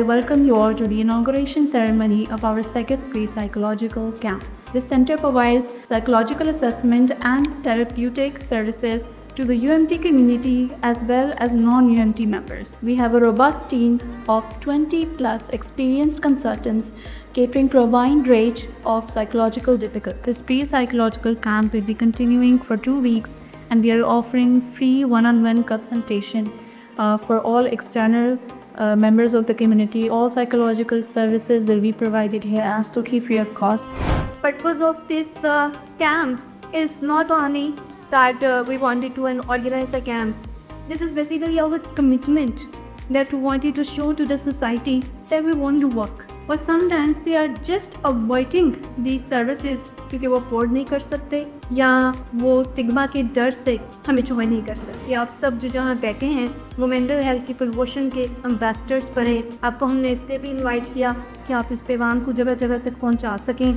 welcome you all to the inauguration ceremony of our second pre-psychological camp. This center provides psychological assessment and therapeutic services to the UMT community as well as non-UMT members. We have a robust team of 20 plus experienced consultants catering to a wide range of psychological difficulties. This pre-psychological camp will be continuing for 2 weeks, and we are offering free one-on-one consultation for all external members of the community. All psychological services will be provided here as totally free of cost. Purpose of this camp is not only that we wanted to organize a camp. This is basically our commitment that we wanted to show to the society that we want to work. But sometimes they are just avoiding these services क्योंकि वो afford नहीं कर सकते या वो stigma के डर से हमें ज्वाइन नहीं कर सकते। आप सब जो जहाँ बैठे हैं वो मेंटल हेल्थ की प्रमोशन के एम्बेसडर्स बने। आपको हमने इसलिए भी इनवाइट किया कि आप इस पैगाम को जगह जगह तक पहुँचा सकें।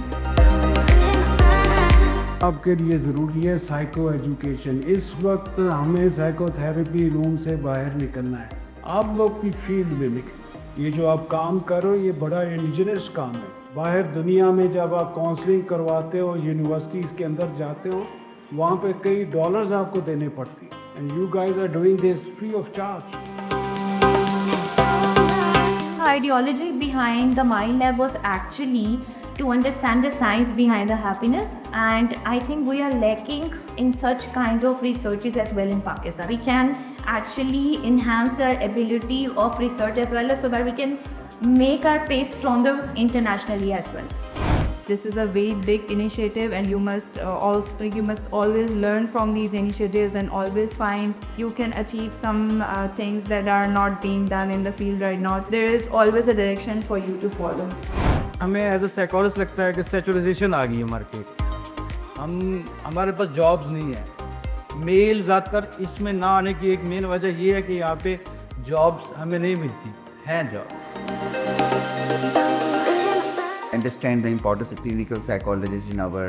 आपके लिए ज़रूरी है साइको एजुकेशन। इस वक्त हमें साइकोथेरेपी रूम से बाहर निकलना है। आप लोग की फील्ड में लिखें, ये जो आप काम कर रहे हो ये बड़ा इंडिजिनस काम है। बाहर दुनिया में जब आप काउंसलिंग करवाते हो, यूनिवर्सिटीज़ के अंदर जाते हो, वहाँ पे कई डॉलर्स आपको देने पड़ती हैं। And you guys are doing this free of charge. Ideology behind the Mind Lab was actually to understand the science behind the happiness, and I think we are lacking in such kind of researches as well in Pakistan. We can actually enhance our ability of research as well as so that we can make our pace stronger internationally as well. This is a very big initiative, and you must always learn from these initiatives and always find you can achieve some things that are not being done in the field right now. There is always a direction for you to follow. हमें as a psychologist लगता है कि सेचुराइजेशन आ गई है market. हमारे पास jobs नहीं है। Mail ज़्यादातर इसमें ना आने की एक मेन वजह ये है कि यहाँ पे जॉब्स हमें नहीं मिलती हैं job. Understand the importance of clinical psychologists in our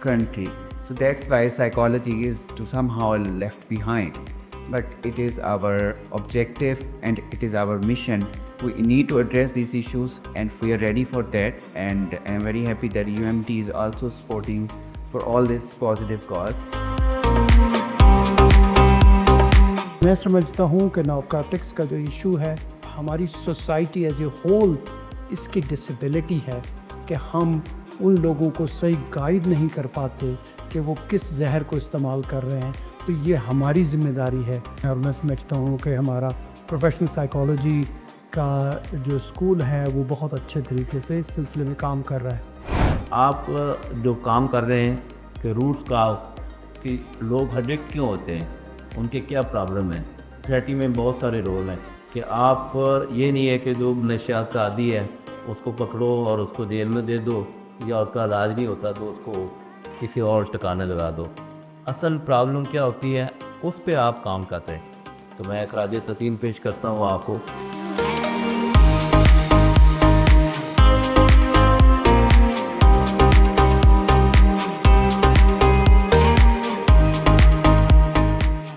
country. So that's why psychology is to somehow left behind. But it is our objective and it is our mission. We need to address these issues and we are ready for that. And I am very happy that UMT is also supporting for all this positive cause. मैं समझता हूँ कि narcotics का जो issue है हमारी society as a whole इसकी disability है कि हम उन लोगों को सही गाइड नहीं कर पाते कि वो किस जहर को इस्तेमाल कर रहे हैं। तो ये हमारी ज़िम्मेदारी है। और मैं समझता हूँ कि हमारा प्रोफेशनल साइकोलॉजी का जो स्कूल है वो बहुत अच्छे तरीके से इस सिलसिले में काम कर रहा है। आप जो काम कर रहे हैं कि रूट्स का कि लोग हडिक क्यों होते हैं, उनके क्या प्रॉब्लम है। सोसाइटी में बहुत सारे रोल हैं कि आप ये नहीं है कि जो नशा का आदी है उसको पकड़ो और उसको जेल में दे दो, या उसका इलाज नहीं होता तो उसको किसी और ठिकाने लगा दो। असल प्रॉब्लम क्या होती है उस पे आप काम करते हैं। तो मैं खराज तस्लीम पेश करता हूँ आपको।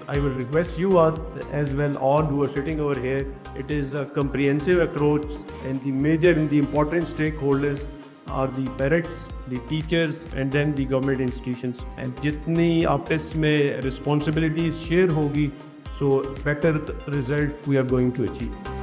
I will request you all as well, all who are sitting over here. It is a comprehensive approach, and the important stakeholders are the parents, the teachers, and then the government institutions. And जितनी आपस में responsibilities share होगी, so better result we are going to achieve.